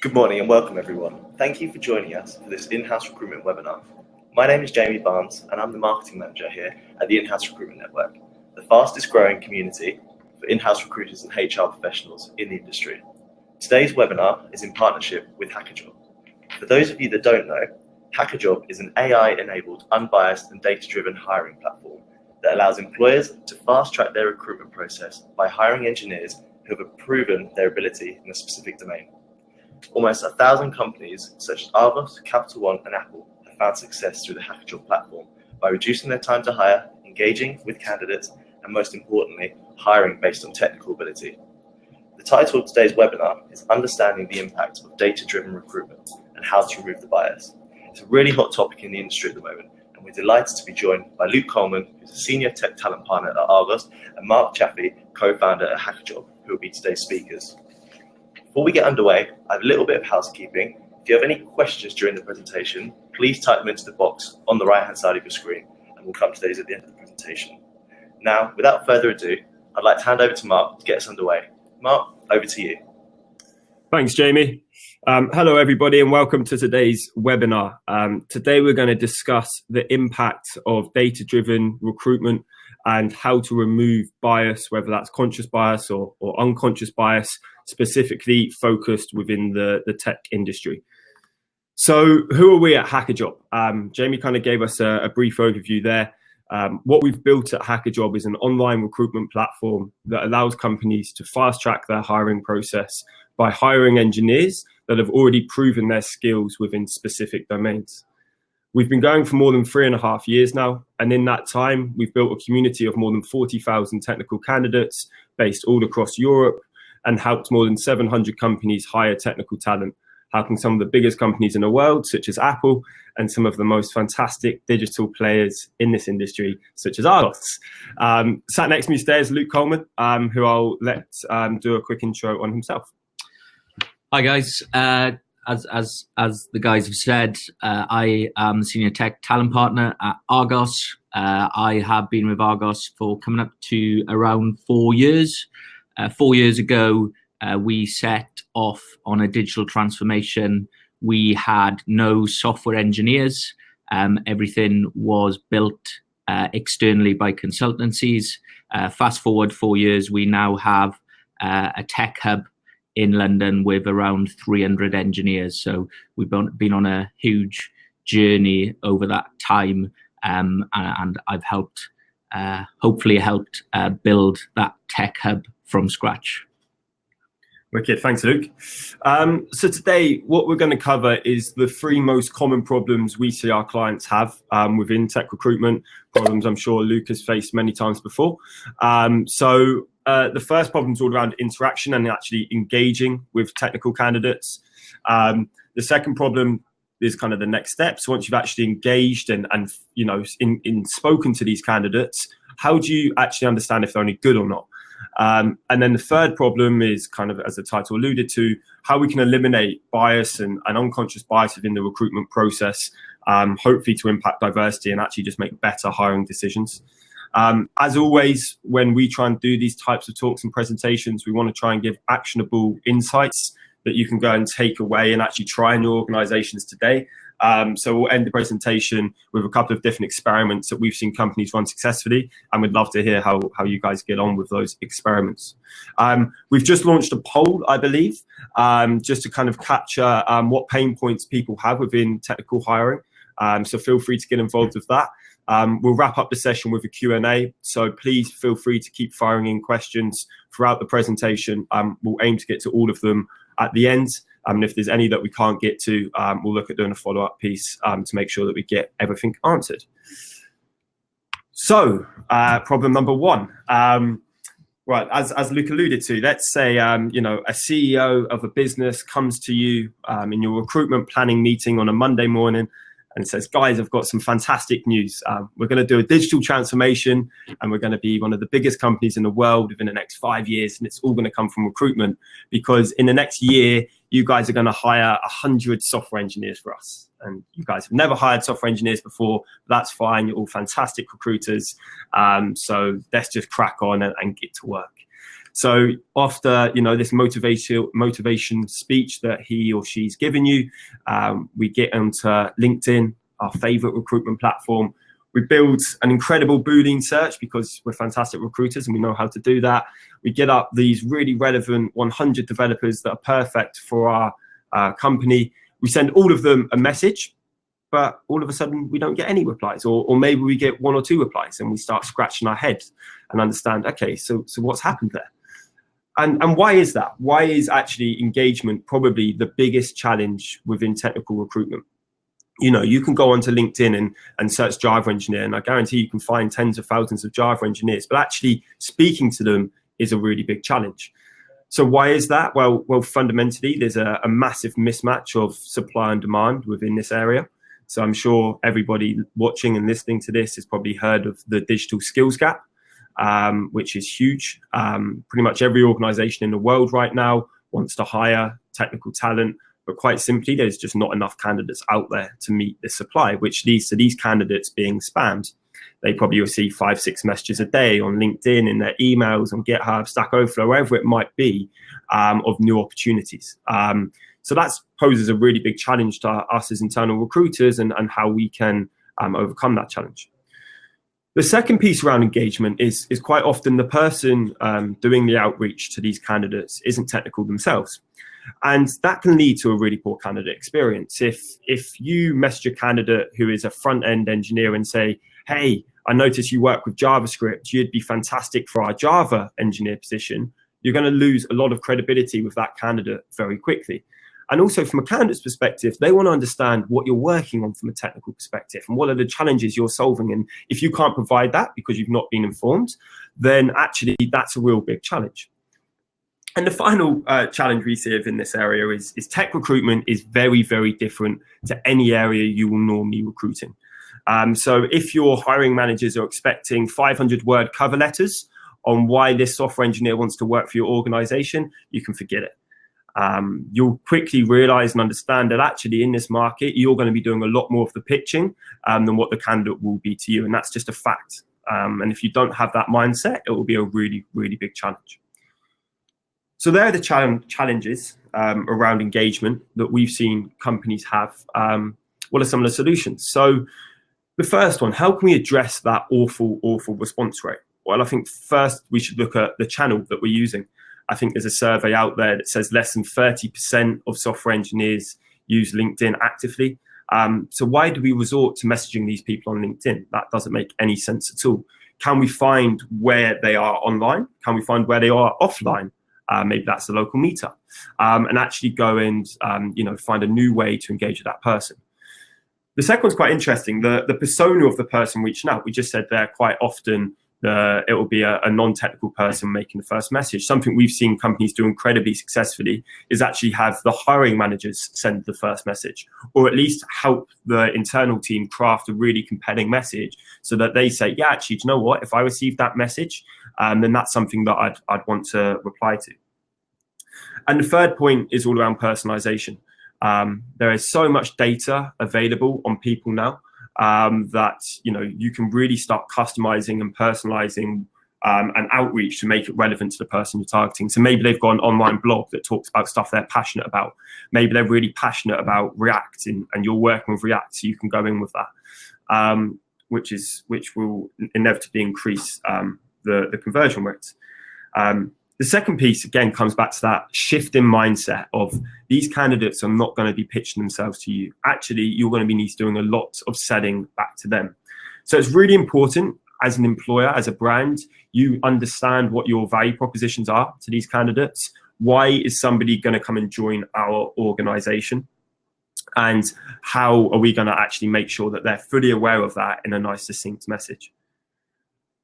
Good morning and welcome everyone. Thank you for joining us for this in-house recruitment webinar. My name is Jamie Barnes and I'm the marketing manager here at the In-House Recruitment Network, the fastest growing community for in-house recruiters and HR professionals in the industry. Today's webinar is in partnership with Hackajob. For those of you that don't know, Hackajob is an AI-enabled, unbiased and data-driven hiring platform that allows employers to fast-track their recruitment process by hiring engineers who have proven their ability in a specific domain. Almost 1,000 companies such as Argos, Capital One and Apple have found success through the Hackajob platform by reducing their time to hire, engaging with candidates and most importantly, hiring based on technical ability. The title of today's webinar is Understanding the Impact of Data-Driven Recruitment and How to Remove the Bias. It's a really hot topic in the industry at the moment and we're delighted to be joined by Luke Coleman, who's a Senior Tech Talent Partner at Argos, and Mark Chaffey, Co-Founder at Hackajob, who will be today's speakers. Before we get underway, I have a little bit of housekeeping. If you have any questions during the presentation, please type them into the box on the right-hand side of your screen, and we'll come to those at the end of the presentation. Now, without further ado, I'd like to hand over to Mark to get us underway. Mark, over to you. Thanks, Jamie. Hello, everybody, and welcome to today's webinar. Today, we're going to discuss the impact of data-driven recruitment and how to remove bias, whether that's conscious bias or unconscious bias, specifically focused within the tech industry. So who are we at Hackajob? Jamie kind of gave us a brief overview there. What we've built at Hackajob is an online recruitment platform that allows companies to fast track their hiring process by hiring engineers that have already proven their skills within specific domains. We've been going for more than 3.5 years now, and in that time, we've built a community of more than 40,000 technical candidates based all across Europe and helped more than 700 companies hire technical talent, helping some of the biggest companies in the world, such as Apple, and some of the most fantastic digital players in this industry, such as Argos. Sat next to me today is Luke Coleman, who I'll let do a quick intro on himself. Hi, guys. As the guys have said, I am the Senior Tech Talent Partner at Argos. I have been with Argos for coming up to around 4 years. 4 years ago, we set off on a digital transformation. We had no software engineers. Everything was built externally by consultancies. Fast forward 4 years, we now have a tech hub in London with around 300 engineers. So we've been on a huge journey over that time, and I've hopefully helped build that tech hub from scratch. Wicked, thanks, Luke. So today, what we're going to cover is the 3 most common problems we see our clients have within tech recruitment, problems I'm sure Luke has faced many times before. The first problem is all around interaction and actually engaging with technical candidates. The second problem is kind of the next step. So once you've actually engaged and in spoken to these candidates, how do you actually understand if they're only good or not? And then the third problem is kind of, as the title alluded to, how we can eliminate bias and unconscious bias within the recruitment process, hopefully to impact diversity and actually just make better hiring decisions. As always, when we try and do these types of talks and presentations, we want to try and give actionable insights that you can go and take away and actually try in your organizations today. So we'll end the presentation with a couple of different experiments that we've seen companies run successfully, and we'd love to hear how you guys get on with those experiments. We've just launched a poll, I believe, just to kind of capture what pain points people have within technical hiring. So feel free to get involved with that. We'll wrap up the session with a Q&A, so please feel free to keep firing in questions throughout the presentation. We'll aim to get to all of them at the end. And if there's any that we can't get to, we'll look at doing a follow-up piece to make sure that we get everything answered. So, problem number 1. Right, as Luke alluded to, let's say a CEO of a business comes to you in your recruitment planning meeting on a Monday morning and says, guys, I've got some fantastic news. We're going to do a digital transformation and we're going to be one of the biggest companies in the world within the next 5 years. And it's all going to come from recruitment because in the next year, you guys are going to hire 100 software engineers for us. And you guys have never hired software engineers before. That's fine. You're all fantastic recruiters. So let's just crack on and get to work. So after, this motivation speech that he or she's given you, we get onto LinkedIn, our favorite recruitment platform. We build an incredible Boolean search because we're fantastic recruiters and we know how to do that. We get up these really relevant 100 developers that are perfect for our company. We send all of them a message, but all of a sudden we don't get any replies, or maybe we get 1 or 2 replies, and we start scratching our heads and understand, okay, so what's happened there? And why is that? Why is actually engagement probably the biggest challenge within technical recruitment? You can go onto LinkedIn and search Java engineer, and I guarantee you can find tens of thousands of Java engineers, but actually speaking to them is a really big challenge. So why is that? Well, fundamentally, there's a massive mismatch of supply and demand within this area. So I'm sure everybody watching and listening to this has probably heard of the digital skills gap, which is huge. Pretty much every organization in the world right now wants to hire technical talent, but quite simply, there's just not enough candidates out there to meet the supply, which leads to these candidates being spammed. They probably receive 5-6 messages a day on LinkedIn, in their emails, on GitHub, Stack Overflow, wherever it might be, of new opportunities. So that poses a really big challenge to us as internal recruiters and how we can overcome that challenge. The second piece around engagement is quite often the person doing the outreach to these candidates isn't technical themselves. And that can lead to a really poor candidate experience. If you message a candidate who is a front-end engineer and say, hey, I noticed you work with JavaScript, you'd be fantastic for our Java engineer position, you're going to lose a lot of credibility with that candidate very quickly. And also from a candidate's perspective, they want to understand what you're working on from a technical perspective and what are the challenges you're solving. And if you can't provide that because you've not been informed, then actually that's a real big challenge. And the final challenge we see in this area is tech recruitment is very, very different to any area you will normally recruit in. So if your hiring managers are expecting 500-word cover letters on why this software engineer wants to work for your organization, you can forget it. You'll quickly realize and understand that actually in this market, you're going to be doing a lot more of the pitching than what the candidate will be to you. And that's just a fact. And if you don't have that mindset, it will be a really, really big challenge. So there are the challenges around engagement that we've seen companies have. What are some of the solutions? So the first one, how can we address that awful response rate? Well, I think first we should look at the channel that we're using. I think there's a survey out there that says less than 30% of software engineers use LinkedIn actively. So why do we resort to messaging these people on LinkedIn? That doesn't make any sense at all. Can we find where they are online? Can we find where they are offline? Maybe that's the local meetup, and actually go and find a new way to engage with that person. The second one's quite interesting. The persona of the person reaching out. We just said there quite often it will be a non-technical person making the first message. Something we've seen companies do incredibly successfully is actually have the hiring managers send the first message, or at least help the internal team craft a really compelling message so that they say, yeah, actually, do you know what? If I receive that message, then that's something that I'd want to reply to. And the third point is all around personalization. There is so much data available on people now that you can really start customizing and personalizing an outreach to make it relevant to the person you're targeting. So maybe they've got an online blog that talks about stuff they're passionate about. Maybe they're really passionate about React and you're working with React, so you can go in with that, which will inevitably increase the conversion rates. The second piece, again, comes back to that shift in mindset of these candidates are not going to be pitching themselves to you. Actually, you're going to be doing a lot of selling back to them. So it's really important as an employer, as a brand, you understand what your value propositions are to these candidates. Why is somebody going to come and join our organization? And how are we going to actually make sure that they're fully aware of that in a nice, succinct message?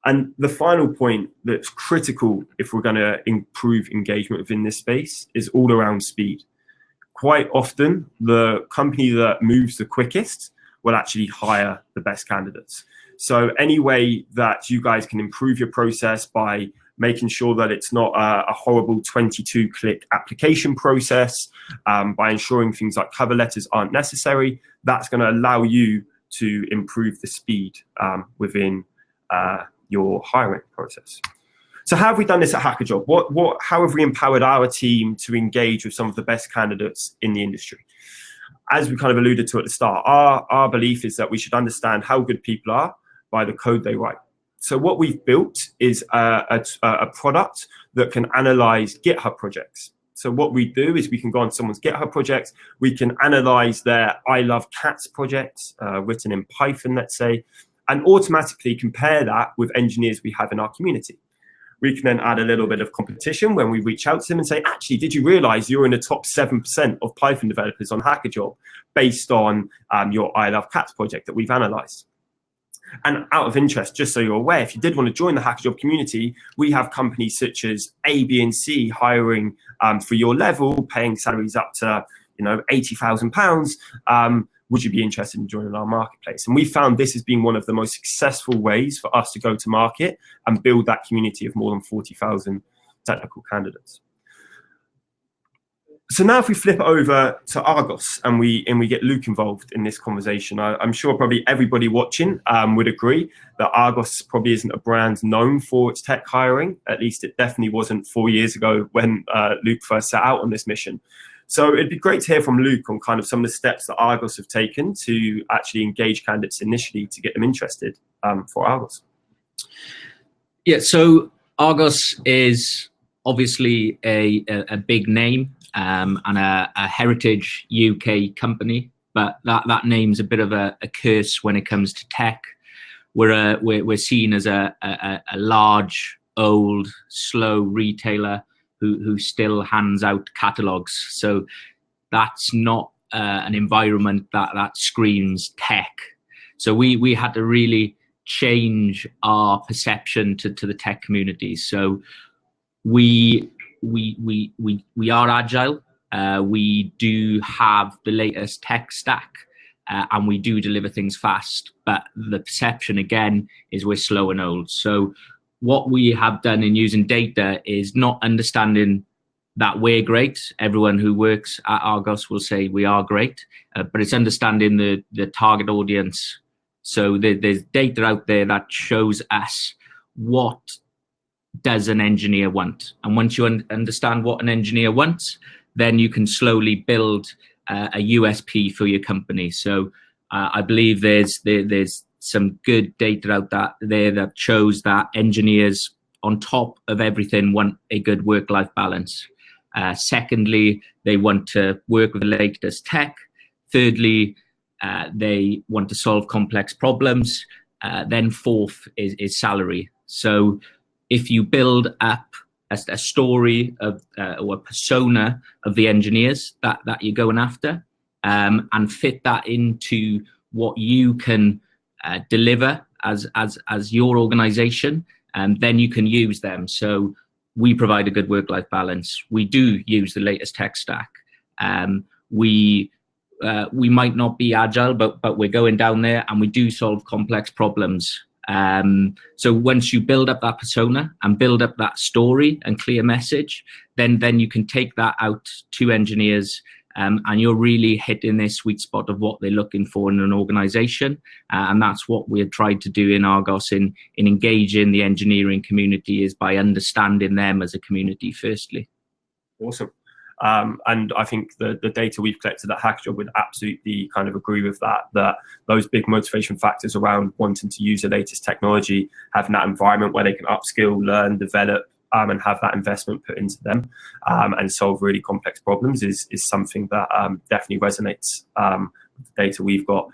And the final point that's critical if we're going to improve engagement within this space is all around speed. Quite often, the company that moves the quickest will actually hire the best candidates. So any way that you guys can improve your process by making sure that it's not a horrible 22-click application process, by ensuring things like cover letters aren't necessary. That's going to allow you to improve the speed within your hiring process. So how have we done this at Hackajob? How have we empowered our team to engage with some of the best candidates in the industry? As we kind of alluded to at the start, our belief is that we should understand how good people are by the code they write. So what we've built is a product that can analyze GitHub projects. So what we do is we can go on someone's GitHub projects, we can analyze their I Love Cats projects, written in Python, let's say, and automatically compare that with engineers we have in our community. We can then add a little bit of competition when we reach out to them and say, actually, did you realize you're in the top 7% of Python developers on Hackajob based on your I Love Cats project that we've analyzed? And out of interest, just so you're aware, if you did want to join the Hackajob community, we have companies such as A, B, and C hiring for your level, paying salaries up to £80,000. Would you be interested in joining our marketplace? And we found this has been one of the most successful ways for us to go to market and build that community of more than 40,000 technical candidates. So now if we flip over to Argos and we get Luke involved in this conversation, I'm sure probably everybody watching would agree that Argos probably isn't a brand known for its tech hiring. At least it definitely wasn't 4 years ago when Luke first set out on this mission. So it'd be great to hear from Luke on kind of some of the steps that Argos have taken to actually engage candidates initially to get them interested for Argos. Yeah, so Argos is obviously a big name and a heritage UK company, but that name's a bit of a curse when it comes to tech. We're seen as a large, old, slow retailer who still hands out catalogs. So that's not an environment that screams tech. So we had to really change our perception to the tech community. So we are agile. We do have the latest tech stack, and we do deliver things fast. But the perception again is we're slow and old. So what we have done in using data is not understanding that we're great. Everyone who works at Argos will say we are great, but it's understanding the target audience. So there's data out there that shows us what does an engineer want. And once you understand what an engineer wants, then you can slowly build a USP for your company. So I believe there's some good data out there that shows that engineers, on top of everything, want a good work-life balance. Secondly, they want to work with the latest tech. Thirdly, they want to solve complex problems. Then fourth is salary. So if you build up a story of or a persona of the engineers that you're going after, and fit that into what you can deliver as your organization, and then you can use them. So we provide a good work-life balance. We do use the latest tech stack. We might not be agile, but we're going down there and we do solve complex problems. So once you build up that persona and build up that story and clear message, then you can take that out to engineers, and you're really hitting this sweet spot of what they're looking for in an organization. And that's what we've tried to do in Argos in engaging the engineering community, is by understanding them as a community firstly. Awesome. And I think the data we've collected at Hackajob would absolutely kind of agree with that those big motivation factors around wanting to use the latest technology, having that environment where they can upskill, learn, develop, and have that investment put into them, and solve really complex problems is something that definitely resonates with the data we've got.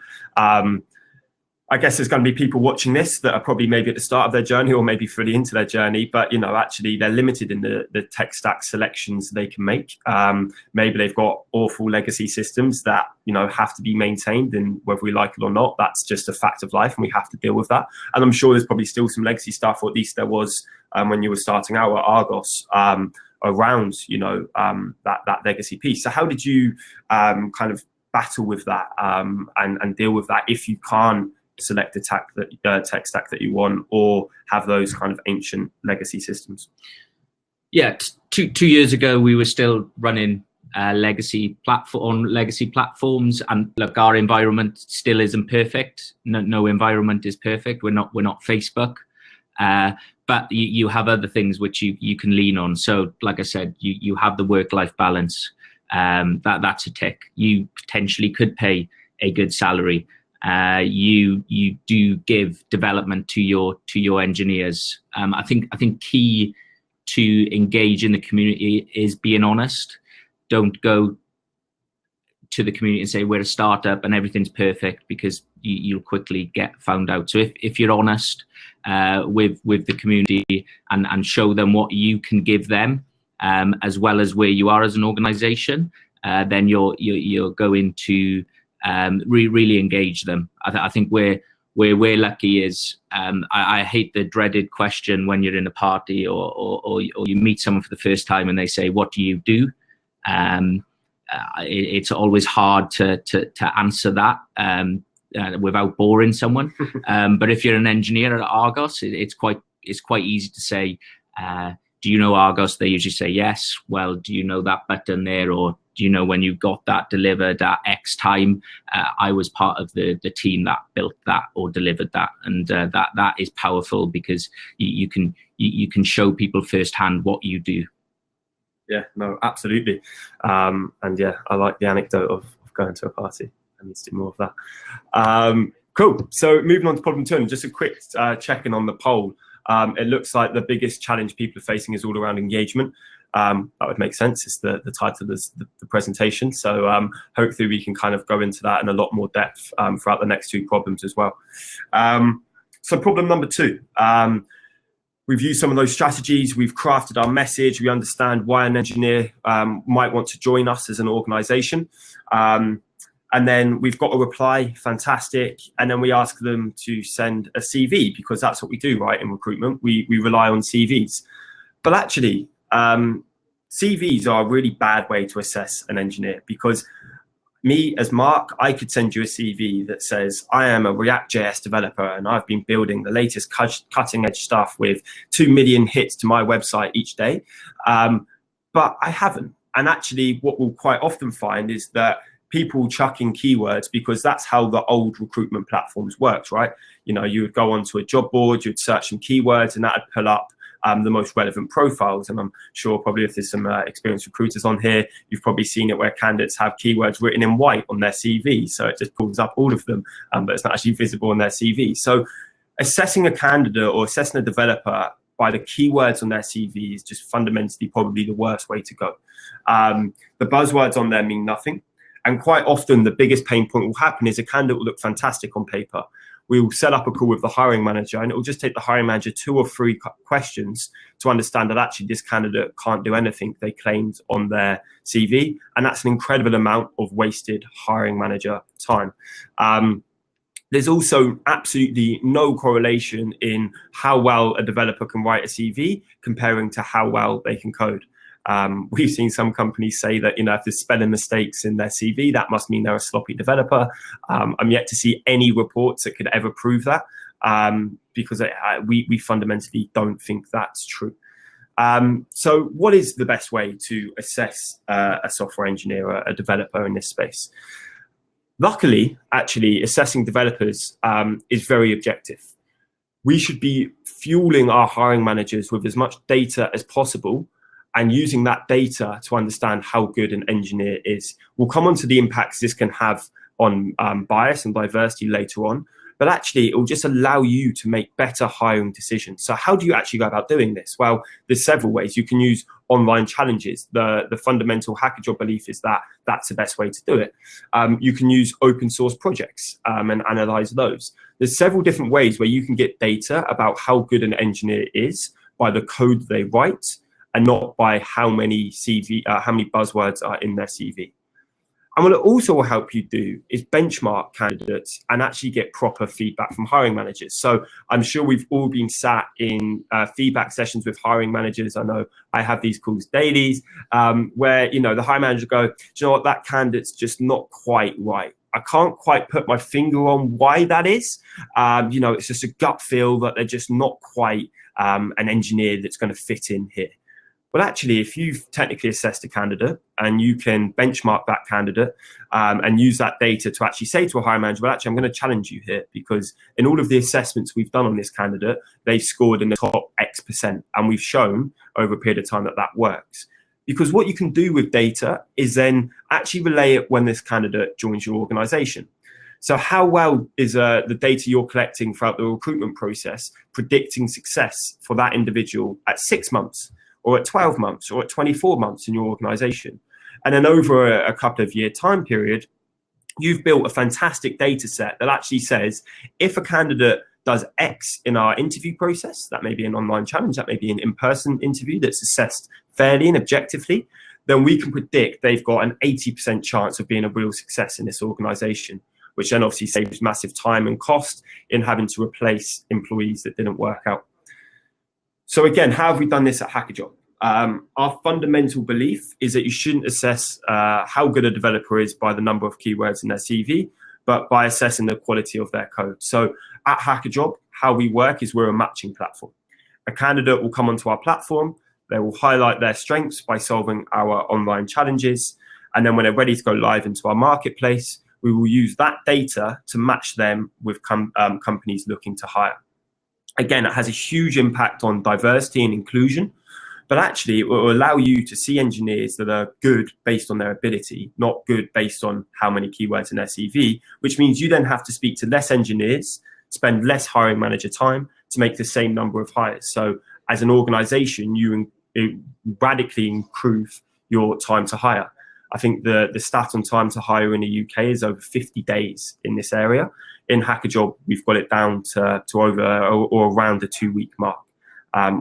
I guess there's going to be people watching this that are probably maybe at the start of their journey or maybe fully into their journey, but actually they're limited in the tech stack selections they can make. Maybe they've got awful legacy systems that have to be maintained, and whether we like it or not, that's just a fact of life and we have to deal with that. And I'm sure there's probably still some legacy stuff, or at least there was when you were starting out at Argos, around that legacy piece. So how did you kind of battle with that and deal with that if you can't select the tech stack that you want, or have those kind of ancient legacy systems? Yeah, 2 years ago we were still running legacy platforms, and look, our environment still isn't perfect. No environment is perfect. We're not Facebook, but you have other things which you can lean on. So like I said, you have the work-life balance. That's a tick. You potentially could pay a good salary. You do give development to your engineers. I think key to engage in the community is being honest. Don't go to the community and say we're a startup and everything's perfect, because you'll quickly get found out. So if you're honest with the community and show them what you can give them, as well as where you are as an organization, then you're going to really engage them. I think where we're lucky is, I hate the dreaded question when you're in a party or you meet someone for the first time and they say, "What do you do?" It's always hard to answer that without boring someone. But if you're an engineer at Argos, it's quite easy to say, "Do you know Argos?" They usually say yes. "Well, do you know that button there?" Or "Do you know when you got that delivered at X time? I was part of the team that built that or delivered that." And that is powerful, because you can show people firsthand what you do. Yeah, no, absolutely. And yeah, I like the anecdote of going to a party. I need to do more of that. Cool. So moving on to problem 2, just a quick check-in on the poll. It looks like the biggest challenge people are facing is all around engagement. That would make sense. It's the title of the presentation. So hopefully we can kind of go into that in a lot more depth throughout the next 2 problems as well. So problem number 2. We've used some of those strategies. We've crafted our message. We understand why an engineer might want to join us as an organization. And then we've got a reply, fantastic. And then we ask them to send a CV, because that's what we do, right, in recruitment. We rely on CVs. But actually, CVs are a really bad way to assess an engineer, because me as Mark, I could send you a CV that says, "I am a React.js developer and I've been building the latest cutting edge stuff with 2 million hits to my website each day." But I haven't. And actually what we'll quite often find is that people chuck in keywords, because that's how the old recruitment platforms worked, right? You know, you would go onto a job board, you'd search some keywords, and that would pull up the most relevant profiles. And I'm sure probably if there's some experienced recruiters on here, you've probably seen it where candidates have keywords written in white on their CV. So it just pulls up all of them, but it's not actually visible on their CV. So assessing a candidate or assessing a developer by the keywords on their CV is just fundamentally probably the worst way to go. The buzzwords on there mean nothing. And quite often the biggest pain point will happen is a candidate will look fantastic on paper. We will set up a call with the hiring manager, and it will just take the hiring manager 2 or 3 questions to understand that actually this candidate can't do anything they claimed on their CV. And that's an incredible amount of wasted hiring manager time. There's also absolutely no correlation in how well a developer can write a CV comparing to how well they can code. We've seen some companies say that, you know, if there's spelling mistakes in their CV, that must mean they're a sloppy developer. I'm yet to see any reports that could ever prove that, because we fundamentally don't think that's true. So what is the best way to assess a software engineer, a developer in this space? Luckily, actually, assessing developers is very objective. We should be fueling our hiring managers with as much data as possible and using that data to understand how good an engineer is. We'll come on to the impacts this can have on bias and diversity later on, but actually it will just allow you to make better hiring decisions. So how do you actually go about doing this? Well, there's several ways. You can use online challenges. The fundamental Hackajob belief is that that's the best way to do it. You can use open source projects and analyze those. There's several different ways where you can get data about how good an engineer is by the code they write, and not by how many buzzwords are in their CV. And what it also will help you do is benchmark candidates and actually get proper feedback from hiring managers. So I'm sure we've all been sat in feedback sessions with hiring managers. I know I have these calls daily, where, you know, the hiring manager go, "Do you know what, that candidate's just not quite right." I can't quite put my finger on why that is. It's just a gut feel that they're just not quite an engineer that's going to fit in here. Well, actually, if you've technically assessed a candidate and you can benchmark that candidate and use that data to actually say to a hiring manager, well, actually, I'm going to challenge you here because in all of the assessments we've done on this candidate, they've scored in the top X%. And we've shown over a period of time that that works. Because what you can do with data is then actually relay it when this candidate joins your organization. So how well is the data you're collecting throughout the recruitment process predicting success for that individual at 6 months? Or at 12 months, or at 24 months in your organization. And then over a couple of year time period, you've built a fantastic data set that actually says, if a candidate does X in our interview process, that may be an online challenge, that may be an in-person interview that's assessed fairly and objectively, then we can predict they've got an 80% chance of being a real success in this organization, which then obviously saves massive time and cost in having to replace employees that didn't work out. So again, how have we done this at Hackajob? Our fundamental belief is that you shouldn't assess how good a developer is by the number of keywords in their CV, but by assessing the quality of their code. So at Hackajob, how we work is we're a matching platform. A candidate will come onto our platform, they will highlight their strengths by solving our online challenges, and then when they're ready to go live into our marketplace, we will use that data to match them with companies looking to hire. Again, it has a huge impact on diversity and inclusion, but actually it will allow you to see engineers that are good based on their ability, not good based on how many keywords in their CV, which means you then have to speak to less engineers, spend less hiring manager time to make the same number of hires. So as an organization, you radically improve your time to hire. I think the stat on time to hire in the UK is over 50 days in this area. In Hackajob, we've got it down to over or around the 2-week mark,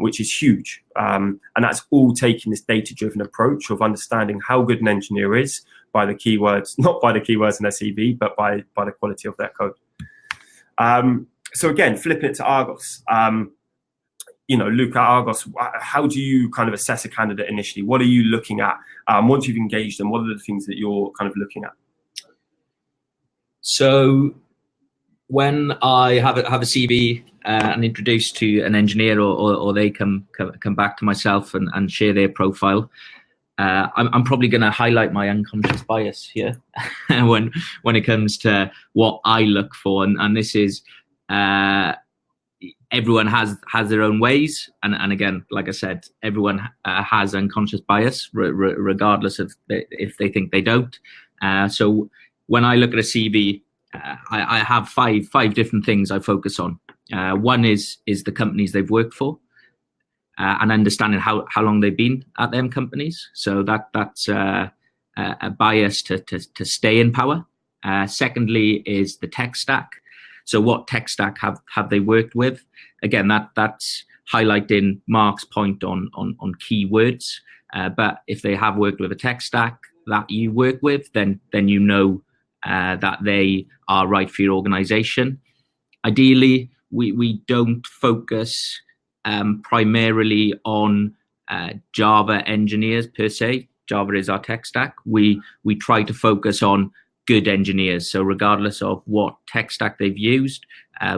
which is huge. And that's all taking this data-driven approach of understanding how good an engineer is by the keywords, not by the keywords in their CV, but by the quality of their code. So again, flipping it to Argos. Luke, at Argos, how do you kind of assess a candidate initially? What are you looking at? Once you've engaged them, what are the things that you're kind of looking at? So when I have a CV and introduced to an engineer, or they come back to myself and share their profile, I'm probably going to highlight my unconscious bias here when it comes to what I look for, and this is everyone has their own ways, and again, like I said, everyone has unconscious bias, regardless of if they think they don't. So when I look at a CV, I have five different things I focus on. One is the companies they've worked for, and understanding how long they've been at them companies. So that's a bias to stay in power. Secondly is the tech stack. So what tech stack have they worked with? Again, that's highlighting Mark's point on keywords. But if they have worked with a tech stack that you work with, then you know that they are right for your organization. Ideally, we don't focus primarily on Java engineers per se. Java is our tech stack. We try to focus on good engineers. So regardless of what tech stack they've used,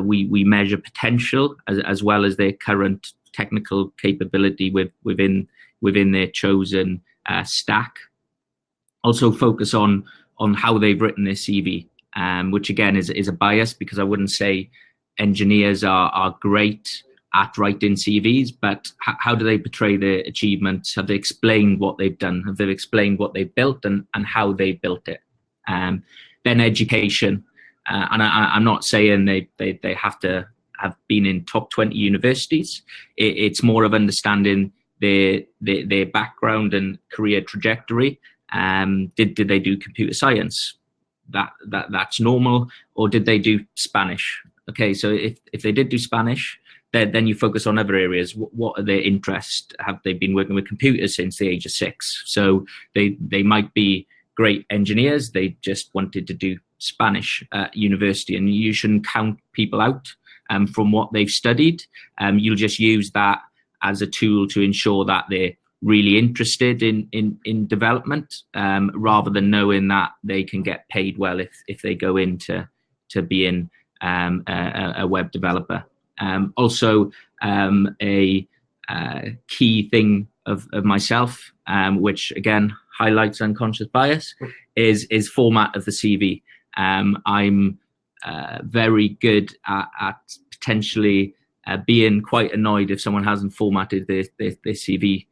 we measure potential as well as their current technical capability within their chosen stack. Also focus on how they've written their CV, which again is a bias, because I wouldn't say engineers are great at writing CVs, but how do they portray their achievements? Have they explained what they've done? Have they explained what they've built and how they built it? Then education, and I'm not saying they have to have been in top 20 universities. It's more of understanding their background and career trajectory. Did they do computer science? That's normal. Or did they do Spanish? Okay, so if they did do Spanish, then you focus on other areas. What are their interests? Have they been working with computers since the age of 6? So they might be great engineers. They just wanted to do Spanish at university, and you shouldn't count people out from what they've studied. You'll just use that as a tool to ensure that they're really interested in development, rather than knowing that they can get paid well if they go into being a web developer. Also, a key thing of myself, which again highlights unconscious bias, is format of the CV. I'm very good at potentially being quite annoyed if someone hasn't formatted their CV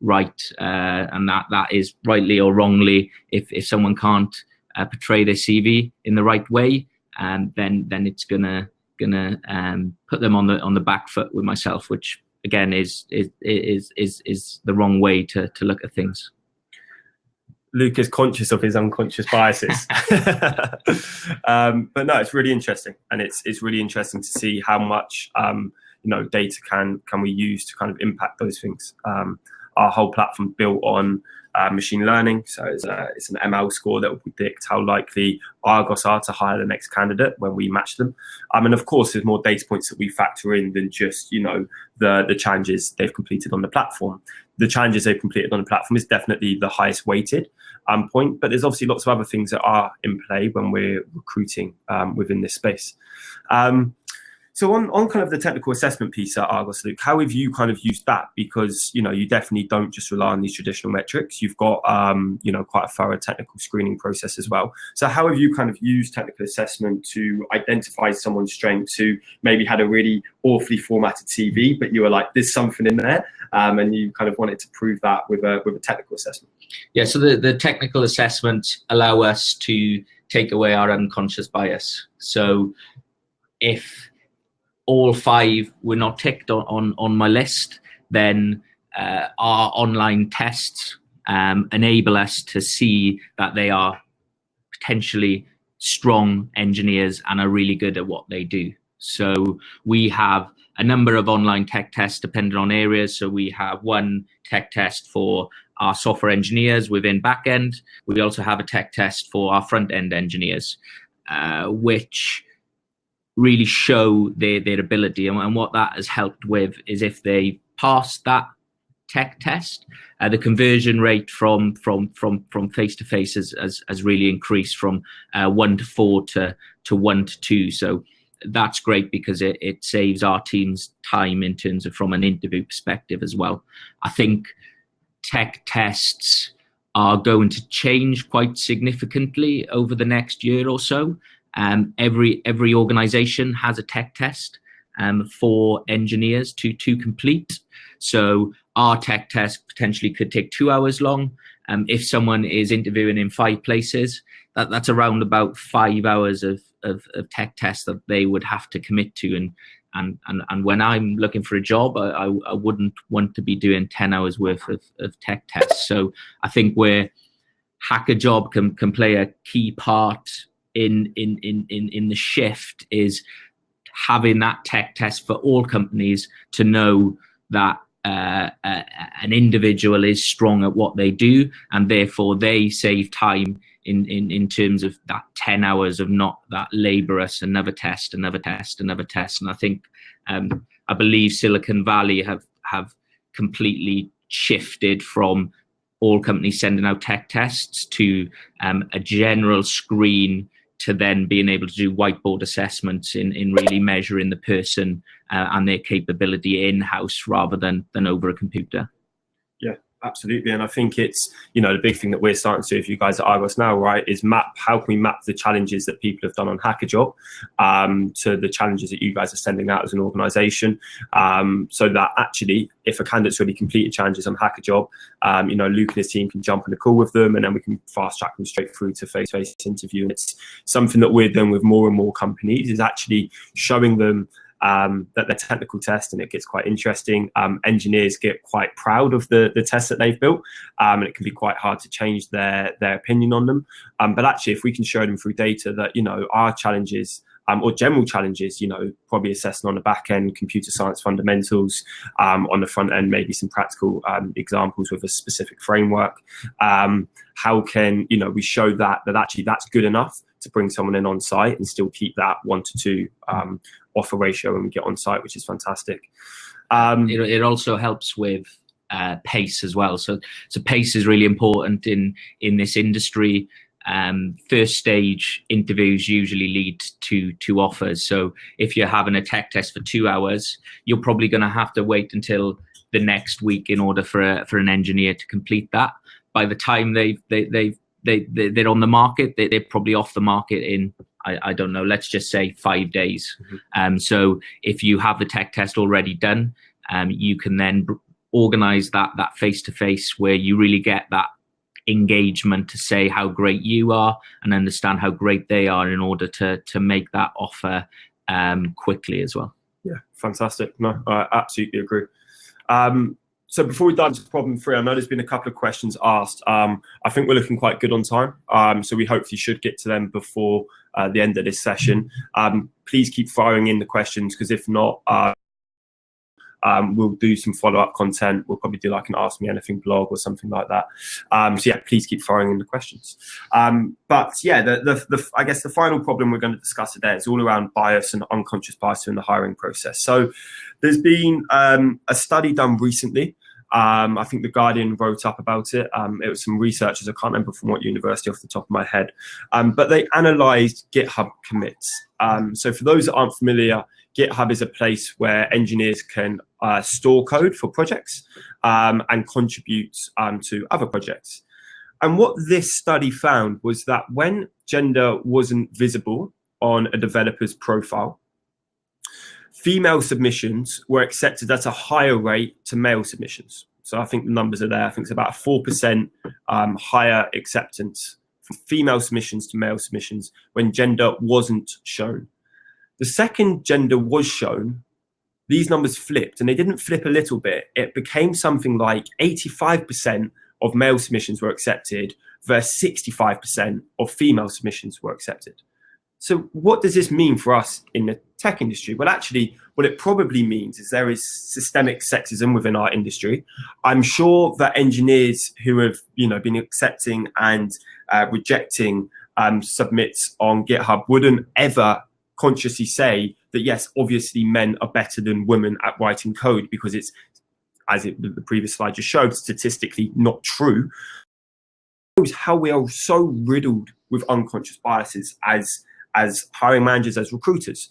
right, and that is rightly or wrongly. If someone can't portray their CV in the right way, then it's gonna put them on the back foot with myself, which again is the wrong way to look at things. Luke is conscious of his unconscious biases. But no, it's really interesting, and it's really interesting to see how much data can we use to kind of impact those things. Our whole platform built on machine learning, so it's an ML score that will predict how likely Argos are to hire the next candidate when we match them. And of course, there's more data points that we factor in than just the challenges they've completed on the platform. The challenges they've completed on the platform is definitely the highest weighted point, but there's obviously lots of other things that are in play when we're recruiting within this space. So on kind of the technical assessment piece at Argos, Luke, how have you kind of used that? Because, you definitely don't just rely on these traditional metrics. You've got, quite a thorough technical screening process as well. So how have you kind of used technical assessment to identify someone's strengths who maybe had a really awfully formatted CV, but you were like, there's something in there, and you kind of wanted to prove that with a technical assessment? Yeah, so the technical assessments allow us to take away our unconscious bias. So if all 5 were not ticked on my list, then our online tests enable us to see that they are potentially strong engineers and are really good at what they do. So we have a number of online tech tests depending on areas. So we have one tech test for our software engineers within backend. We also have a tech test for our front end engineers, which really show their ability. And what that has helped with is if they pass that tech test, the conversion rate from face to face has really increased from 1 to 4 to 1 to 2. So that's great because it saves our teams time in terms of from an interview perspective as well. I think tech tests are going to change quite significantly over the next year or so. Every organization has a tech test for engineers to complete. So our tech test potentially could take 2 hours long. If someone is interviewing in 5 places, that's around about 5 hours of tech tests that they would have to commit to. And when I'm looking for a job, I wouldn't want to be doing 10 hours worth of tech tests. So I think where Hackajob can play a key part in the shift is having that tech test for all companies to know that an individual is strong at what they do, and therefore they save time in terms of that 10 hours of not that laborious another test. And I think I believe Silicon Valley have completely shifted from all companies sending out tech tests to a general screen, to then being able to do whiteboard assessments in really measuring the person and their capability in-house rather than over a computer. Yeah, absolutely. And I think it's, the big thing that we're starting to do with you guys at Argos now, right, is how can we map the challenges that people have done on Hackajob to the challenges that you guys are sending out as an organization, so that actually, if a candidate's already completed challenges on Hackajob, Luke and his team can jump on a call with them, and then we can fast track them straight through to face-to-face interview. And it's something that we're doing with more and more companies, is actually showing them that their technical test, and it gets quite interesting. Engineers get quite proud of the tests that they've built, and it can be quite hard to change their opinion on them. But actually, if we can show them through data that, our challenges, or general challenges, probably assessing on the back end, computer science fundamentals, on the front end, maybe some practical examples with a specific framework. How can, we show that actually that's good enough to bring someone in on site and still keep that 1 to 2 offer ratio when we get on site, which is fantastic. It also helps with pace as well. So pace is really important in this industry. First stage interviews usually lead to offers. So if you're having a tech test for 2 hours, you're probably going to have to wait until the next week in order for an engineer to complete that. By the time they're on the market, they're probably off the market in, I don't know, let's just say 5 days. So if you have the tech test already done, you can then organize that face-to-face where you really get that engagement to say how great you are and understand how great they are in order to make that offer quickly as well. Yeah, fantastic. No, I absolutely agree. So before we dive into problem 3, I know there's been a couple of questions asked. I think we're looking quite good on time, so we hopefully should get to them before the end of this session. Please keep firing in the questions, because if not, we'll do some follow-up content. We'll probably do like an Ask Me Anything blog or something like that. So yeah, please keep firing in the questions. But yeah, I guess the final problem we're going to discuss today is all around bias and unconscious bias in the hiring process. So there's been a study done recently. I think The Guardian wrote up about it. It was some researchers, I can't remember from what university off the top of my head, but they analysed GitHub commits. So for those that aren't familiar, GitHub is a place where engineers can store code for projects and contribute to other projects. And what this study found was that when gender wasn't visible on a developer's profile, female submissions were accepted at a higher rate to male submissions. So I think the numbers are there. I think it's about 4% higher acceptance from female submissions to male submissions when gender wasn't shown. The second gender was shown, these numbers flipped, and they didn't flip a little bit. It became something like 85% of male submissions were accepted versus 65% of female submissions were accepted. So what does this mean for us in the tech industry? Well, actually, what it probably means is there is systemic sexism within our industry. I'm sure that engineers who have, been accepting and rejecting submits on GitHub wouldn't ever consciously say that, yes, obviously men are better than women at writing code, because it's, the previous slide just showed, statistically not true. It shows how we are so riddled with unconscious biases as hiring managers, as recruiters.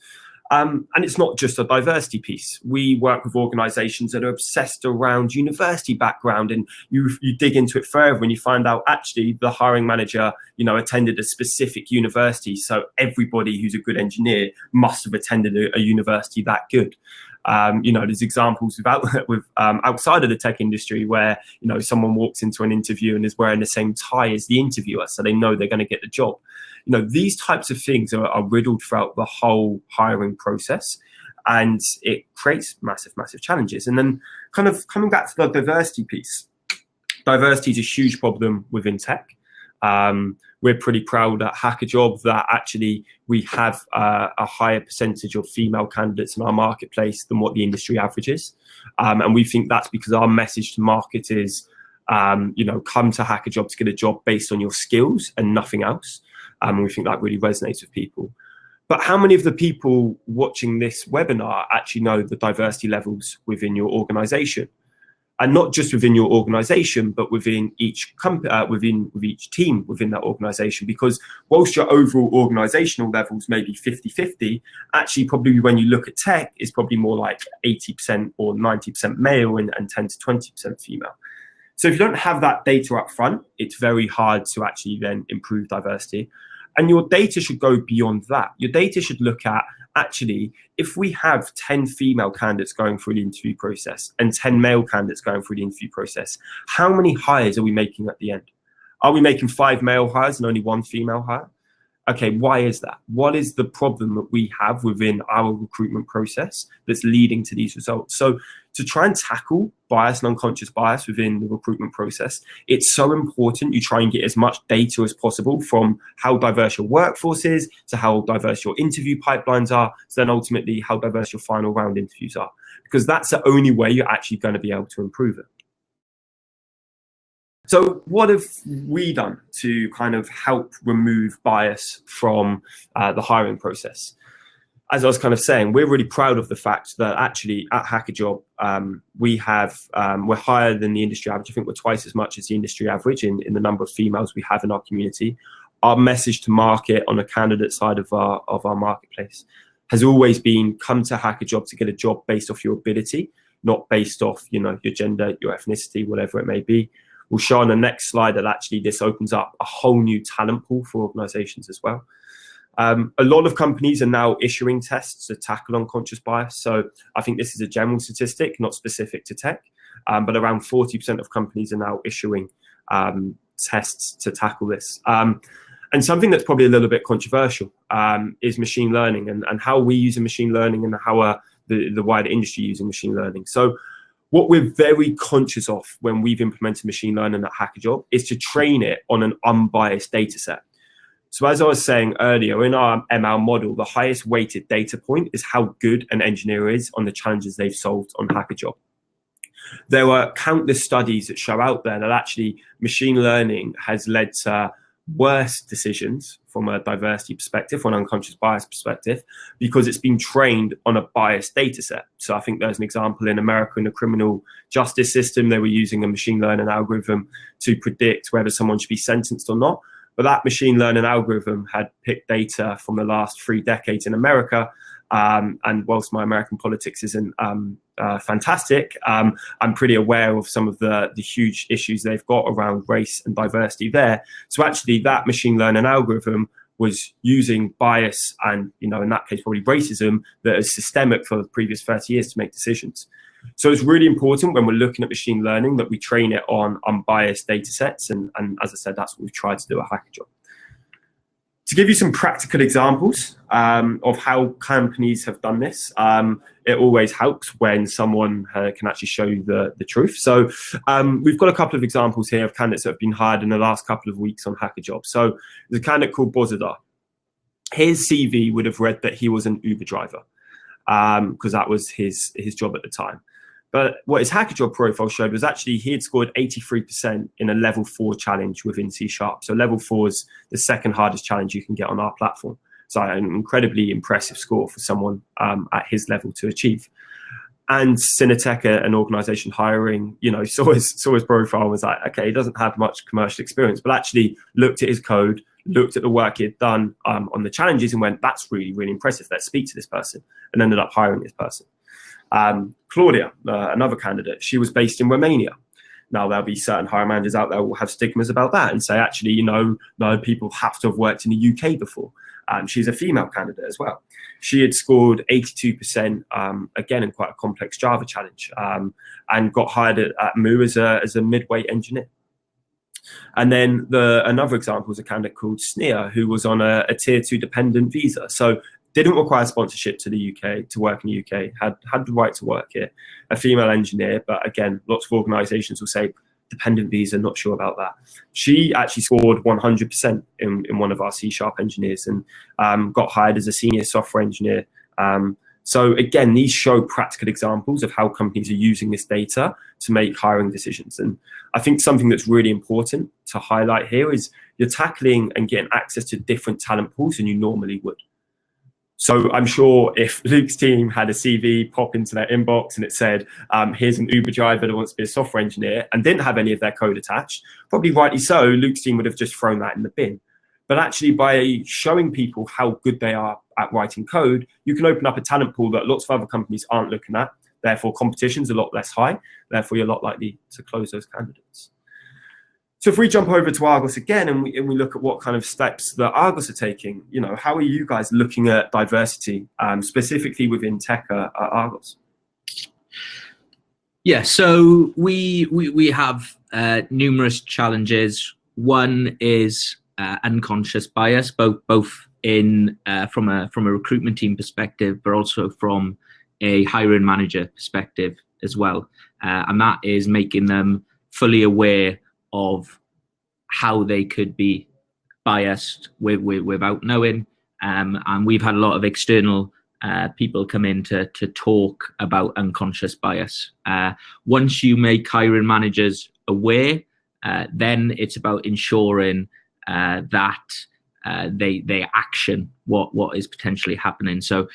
And it's not just a diversity piece. We work with organizations that are obsessed around university background, and you dig into it further and you find out actually the hiring manager, attended a specific university. So everybody who's a good engineer must have attended a university that good. There's examples with outside of the tech industry where, someone walks into an interview and is wearing the same tie as the interviewer, so they know they're going to get the job. These types of things are riddled throughout the whole hiring process, and it creates massive, massive challenges. And then kind of coming back to the diversity piece, diversity is a huge problem within tech. We're pretty proud at Hackajob that actually we have a higher percentage of female candidates in our marketplace than what the industry average is. And we think that's because our message to market is, come to Hackajob to get a job based on your skills and nothing else. And we think that really resonates with people. But how many of the people watching this webinar actually know the diversity levels within your organization? And not just within your organization, but within each company, within each team within that organization. Because whilst your overall organizational levels may be 50-50, actually probably when you look at tech, it's probably more like 80% or 90% male and 10 to 20% female. So if you don't have that data up front, it's very hard to actually then improve diversity. And your data should go beyond that. Your data should look at, actually, if we have 10 female candidates going through the interview process and 10 male candidates going through the interview process, how many hires are we making at the end? Are we making 5 male hires and only 1 female hire? Okay, why is that? What is the problem that we have within our recruitment process that's leading to these results? So to try and tackle bias and unconscious bias within the recruitment process, it's so important you try and get as much data as possible from how diverse your workforce is to how diverse your interview pipelines are, to then ultimately how diverse your final round interviews are, because that's the only way you're actually going to be able to improve it. So what have we done to kind of help remove bias from the hiring process? as I was kind of saying, we're really proud of the fact that actually at Hackajob, we're higher than the industry average. I think we're twice as much as the industry average in the number of females we have in our community. Our message to market on the candidate side of our marketplace has always been, come to Hackajob to get a job based off your ability, not based off, your gender, your ethnicity, whatever it may be. We'll show on the next slide that actually this opens up a whole new talent pool for organizations as well. A lot of companies are now issuing tests to tackle unconscious bias. So I think this is a general statistic, not specific to tech, but around 40% of companies are now issuing tests to tackle this. And something that's probably a little bit controversial is machine learning and how we use machine learning and how the wider industry using machine learning. So what we're very conscious of when we've implemented machine learning at Hackajob is to train it on an unbiased data set. So as I was saying earlier, in our ML model, the highest weighted data point is how good an engineer is on the challenges they've solved on Hackajob. There are countless studies that show out there that actually machine learning has led to worse decisions from a diversity perspective, from an unconscious bias perspective, because it's been trained on a biased data set. So I think there's an example in America in the criminal justice system, they were using a machine learning algorithm to predict whether someone should be sentenced or not. But that machine learning algorithm had picked data from the last 3 decades in America. And whilst my American politics isn't fantastic, I'm pretty aware of some of the huge issues they've got around race and diversity there. So actually that machine learning algorithm was using bias and, in that case, probably racism that is systemic for the previous 30 years to make decisions. So it's really important when we're looking at machine learning that we train it on unbiased data sets. And as I said, that's what we've tried to do at Hackajob. To give you some practical examples of how companies have done this, it always helps when someone can actually show you the truth. So we've got a couple of examples here of candidates that have been hired in the last couple of weeks on Hackajob. So there's a candidate called Bozadar. His CV would have read that he was an Uber driver because that was his job at the time. But what his Hackajob profile showed was actually he had scored 83% in a level 4 challenge within C#. So level 4 is the second hardest challenge you can get on our platform. So an incredibly impressive score for someone at his level to achieve. And Cinetech, an organization hiring, saw his profile and was like, okay, he doesn't have much commercial experience, but actually looked at his code, looked at the work he had done on the challenges and went, that's really, really impressive. Let's speak to this person, and ended up hiring this person. Claudia, another candidate, she was based in Romania. Now, there'll be certain hiring managers out there who will have stigmas about that and say, actually, no, people have to have worked in the UK before. She's a female candidate as well. She had scored 82%, again, in quite a complex Java challenge, and got hired at Moo as a midweight engineer. And then another example is a candidate called Sneer, who was on a tier 2 dependent visa. So didn't require sponsorship to the UK, to work in the UK, had the right to work here, a female engineer, but again, lots of organizations will say, dependent visa, not sure about that. She actually scored 100% in one of our C# engineers and got hired as a senior software engineer. So again, these show practical examples of how companies are using this data to make hiring decisions. And I think something that's really important to highlight here is you're tackling and getting access to different talent pools than you normally would. So I'm sure if Luke's team had a CV pop into their inbox and it said, here's an Uber driver that wants to be a software engineer and didn't have any of their code attached, probably rightly so, Luke's team would have just thrown that in the bin. But actually by showing people how good they are at writing code, you can open up a talent pool that lots of other companies aren't looking at. Therefore, competition's a lot less high. Therefore, you're a lot likely to close those candidates. So if we jump over to Argos again and we look at what kind of steps that Argos are taking, how are you guys looking at diversity, specifically within tech at Argos? Yeah, so we have numerous challenges. One is unconscious bias, both in from a recruitment team perspective, but also from a hiring manager perspective as well, and that is making them fully aware of how they could be biased without knowing. And we've had a lot of external people come in to talk about unconscious bias. Once you make hiring managers aware, then it's about ensuring that they action what is potentially happening. So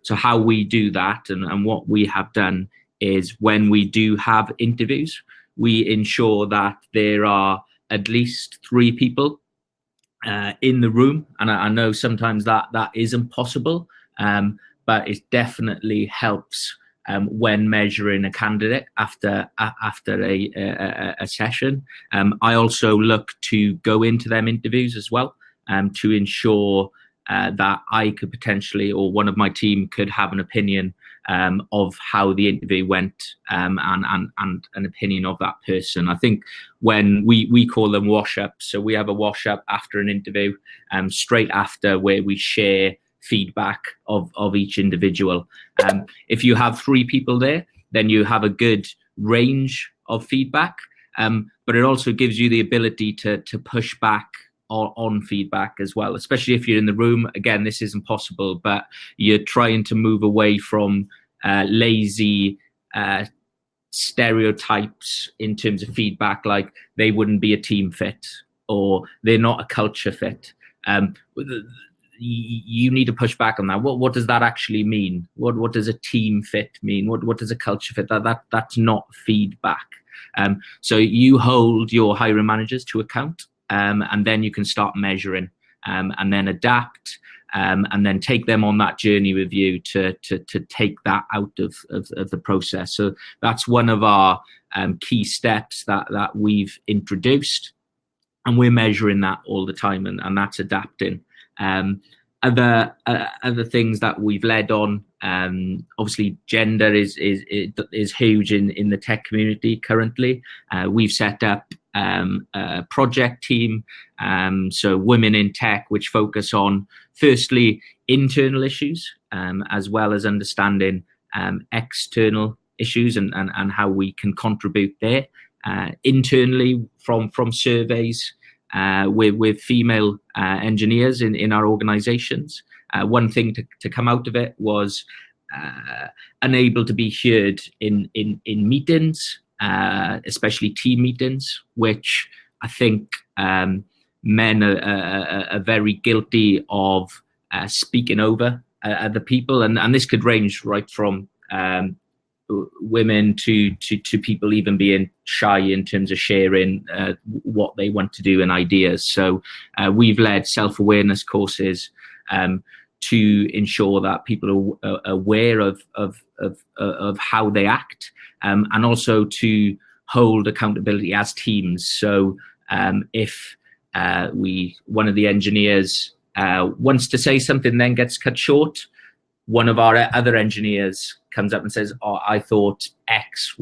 how we do that, and what we have done is, when we do have interviews, we ensure that there are at least 3 people in the room. And I know sometimes that isn't possible, but it definitely helps when measuring a candidate after a session. I also look to go into them interviews as well, to ensure that I could potentially, or one of my team could, have an opinion of how the interview went, and an opinion of that person. I think when we call them wash-ups, so we have a wash-up after an interview, straight after, where we share feedback of each individual. If you have 3 people there, then you have a good range of feedback, but it also gives you the ability to push back on feedback as well, especially if you're in the room. Again, this isn't possible, but you're trying to move away from lazy stereotypes in terms of feedback, like they wouldn't be a team fit or they're not a culture fit. You need to push back on that. What does that actually mean? What does a team fit mean? What does a culture fit? That's not feedback. So you hold your hiring managers to account, and then you can start measuring, and then adapt, and then take them on that journey with you to take that out of the process. So that's one of our key steps that we've introduced, and we're measuring that all the time, and that's adapting. Other things that we've led on, obviously gender is huge in the tech community currently. We've set up a project team, so Women in Tech, which focus on, firstly, internal issues, as well as understanding external issues and how we can contribute there. Internally, from surveys with female engineers in our organizations, one thing to come out of it was unable to be heard in meetings, especially team meetings, which I think men are very guilty of speaking over other people, and this could range right from women to people even being shy in terms of sharing what they want to do and ideas. So we've led self-awareness courses to ensure that people are aware of how they act, and also to hold accountability as teams. So if one of the engineers wants to say something, then gets cut short, one of our other engineers comes up and says, "Oh, I thought X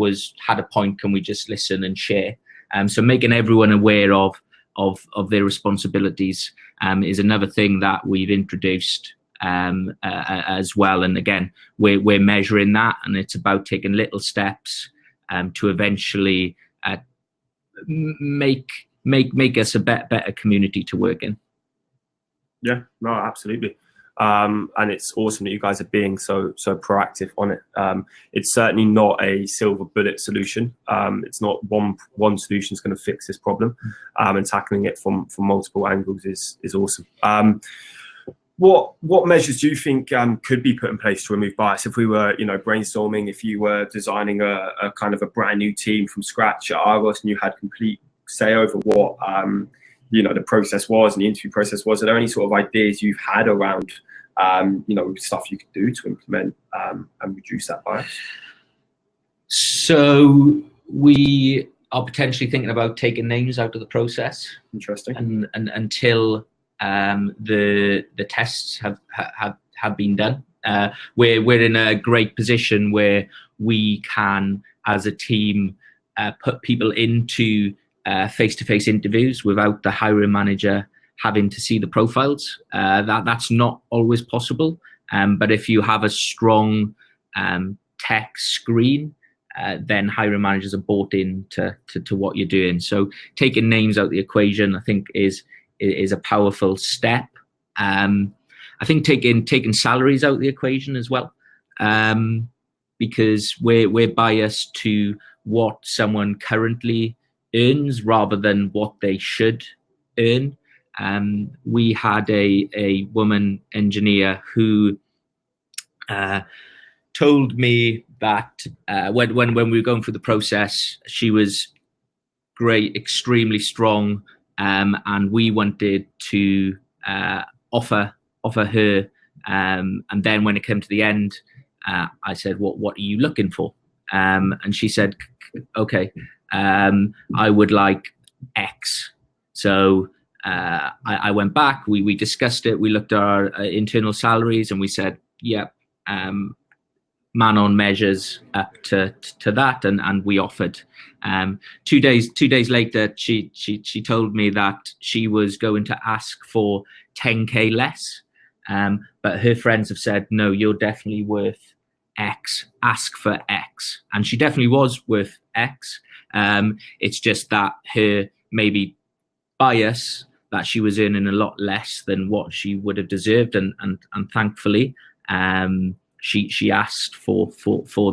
had a point. Can we just listen and share?" So making everyone aware of their responsibilities is another thing that we've introduced as well. And again, we're measuring that, and it's about taking little steps to eventually make us a better community to work in. Yeah, no, absolutely. And it's awesome that you guys are being so proactive on it. It's certainly not a silver bullet solution. It's not one solution is going to fix this problem, and tackling it from multiple angles is awesome. What measures do you think could be put in place to remove bias? If we were, brainstorming, if you were designing a kind of a brand new team from scratch at Argos, and you had complete say over what the process was and the interview process was, are there any sort of ideas you've had around stuff you could do to implement and reduce that bias? So we are potentially thinking about taking names out of the process. Interesting. And until the tests have been done, we're in a great position where we can, as a team, put people into face-to-face interviews without the hiring manager having to see the profiles. That's not always possible, but if you have a strong tech screen, then hiring managers are bought into what you're doing. So taking names out of the equation, I think, is a powerful step. I think taking salaries out of the equation as well, because we're biased to what someone currently earns rather than what they should earn. we had a woman engineer who told me that when we were going through the process, she was great, extremely strong, and we wanted to offer her. And then when it came to the end, I said, "What are you looking for?" And she said, "Okay, I would like X." So I went back. We discussed it. We looked at our internal salaries, and we said, "Yeah." Man on measures up to that, and we offered. 2 days later, she told me that she was going to ask for 10k less, but her friends have said, "No, you're definitely worth X. Ask for X," and she definitely was worth X. It's just that her maybe bias that she was earning a lot less than what she would have deserved, and thankfully, she asked for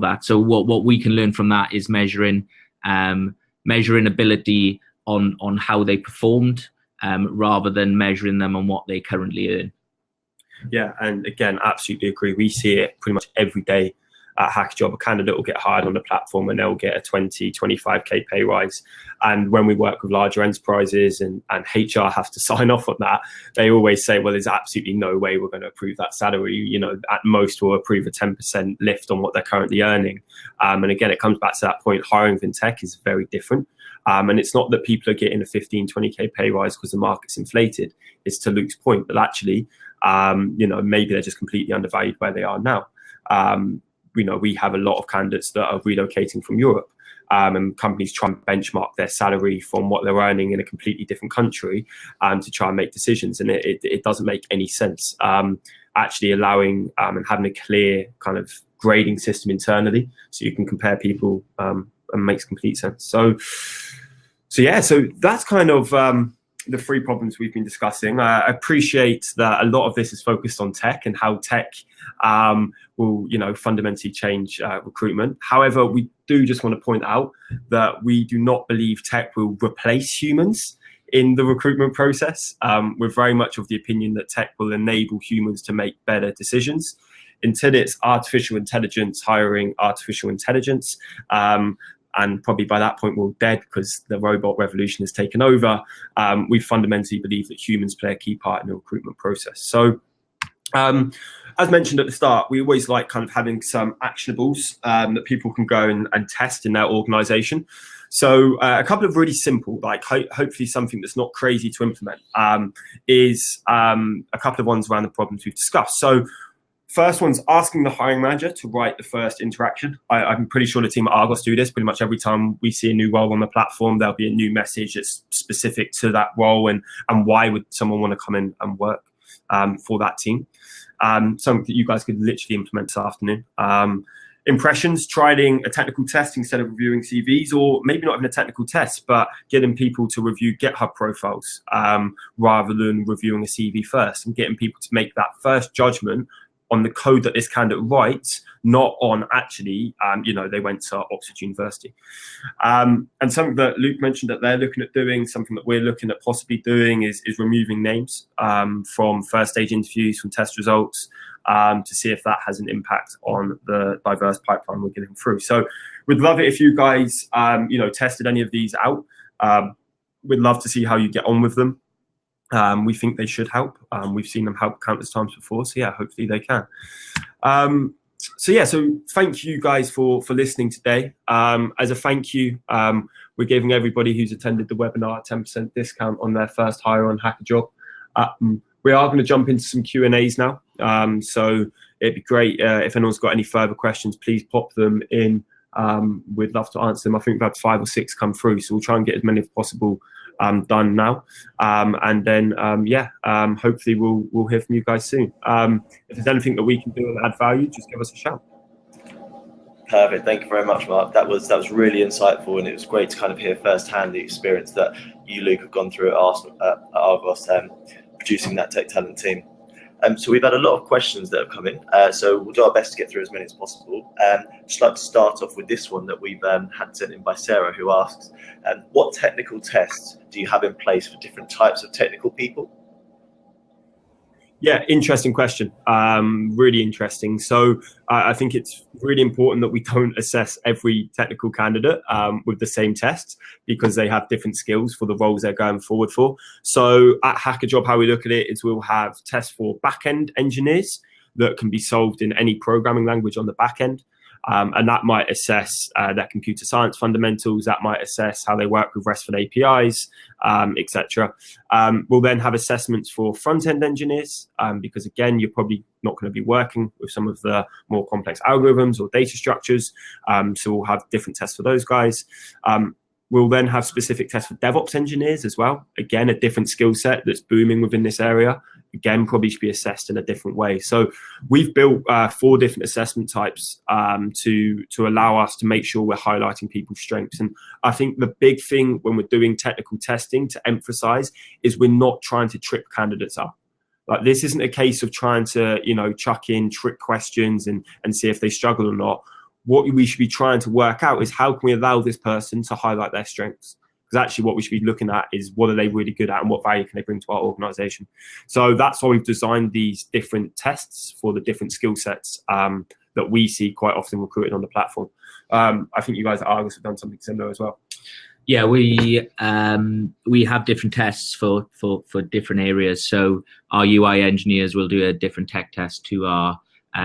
that. So what we can learn from that is measuring ability on how they performed, rather than measuring them on what they currently earn. Yeah, and again, absolutely agree. We see it pretty much every day at Hackajob. A candidate will get hired on the platform and they'll get a 20, 25k pay rise. And when we work with larger enterprises and HR have to sign off on that, they always say, well, there's absolutely no way we're going to approve that salary. You know, at most we'll approve a 10% lift on what they're currently earning. And again, it comes back to that point, hiring within tech is very different. And it's not that people are getting a 15, 20k pay rise because the market's inflated. It's to Luke's point, but actually, you know, maybe they're just completely undervalued where they are now. You know, we have a lot of candidates that are relocating from Europe, and companies try and benchmark their salary from what they're earning in a completely different country to try and make decisions. And it doesn't make any sense. Actually allowing and having a clear kind of grading system internally so you can compare people and makes complete sense. So that's kind of the three problems we've been discussing. I appreciate that a lot of this is focused on tech and how tech will, you know, fundamentally change recruitment. However, we do just want to point out that we do not believe tech will replace humans in the recruitment process. We're very much of the opinion that tech will enable humans to make better decisions. Until it's artificial intelligence hiring artificial intelligence, and probably by that point we're dead because the robot revolution has taken over, we fundamentally believe that humans play a key part in the recruitment process. So as mentioned at the start, we always like kind of having some actionables that people can go and test in their organization. So a couple of really simple, like hopefully something that's not crazy to implement, is a couple of ones around the problems we've discussed. So first one's asking the hiring manager to write the first interaction. I'm pretty sure the team at Argos do this pretty much every time we see a new role on the platform. There'll be a new message that's specific to that role and why would someone want to come in and work for that team. Something that you guys could literally implement this afternoon. Impressions, trying a technical test instead of reviewing CVs, or maybe not even a technical test, but getting people to review GitHub profiles rather than reviewing a CV first, and getting people to make that first judgment on the code that this candidate writes, not on actually, you know, they went to Oxford University. And something that Luke mentioned that they're looking at doing, something that we're looking at possibly doing is removing names from first stage interviews, from test results, to see if that has an impact on the diverse pipeline we're getting through. So we'd love it if you guys, you know, tested any of these out. We'd love to see how you get on with them. We think they should help. We've seen them help countless times before. So yeah, hopefully they can. So thank you guys for listening today. As a thank you, we're giving everybody who's attended the webinar a 10% discount on their first hire on Hackajob. We are going to jump into some Q&As now. So it'd be great if anyone's got any further questions, please pop them in. We'd love to answer them. I think we've had 5 or 6 come through, so we'll try and get as many as possible done now, and then hopefully we'll hear from you guys soon. If there's anything that we can do and add value, just give us a shout. Perfect. Thank you very much, Mark. That was really insightful, and it was great to kind of hear firsthand the experience that you, Luke, have gone through at Argos, producing that tech talent team. So we've had a lot of questions that have come in, so we'll do our best to get through as many as possible. Just like to start off with this one that we've had sent in by Sarah, who asks, what technical tests do you have in place for different types of technical people? Yeah, interesting question. Really interesting. So I think it's really important that we don't assess every technical candidate with the same tests, because they have different skills for the roles they're going forward for. So at Hackajob, how we look at it is we'll have tests for back-end engineers that can be solved in any programming language on the back end. And that might assess their computer science fundamentals, that might assess how they work with RESTful APIs, etc. We'll then have assessments for front-end engineers, because again, you're probably not going to be working with some of the more complex algorithms or data structures. So we'll have different tests for those guys. We'll then have specific tests for DevOps engineers as well. Again, a different skill set that's booming within this area. Again, probably should be assessed in a different way. So we've built 4 different assessment types to allow us to make sure we're highlighting people's strengths. And I think the big thing when we're doing technical testing to emphasize is we're not trying to trip candidates up. Like, this isn't a case of trying to, chuck in trick questions and see if they struggle or not. What we should be trying to work out is how can we allow this person to highlight their strengths? Because actually what we should be looking at is what are they really good at and what value can they bring to our organization. So that's why we've designed these different tests for the different skill sets that we see quite often recruited on the platform. I think you guys at Argos have done something similar as well. Yeah, we have different tests for different areas. So our UI engineers will do a different tech test to our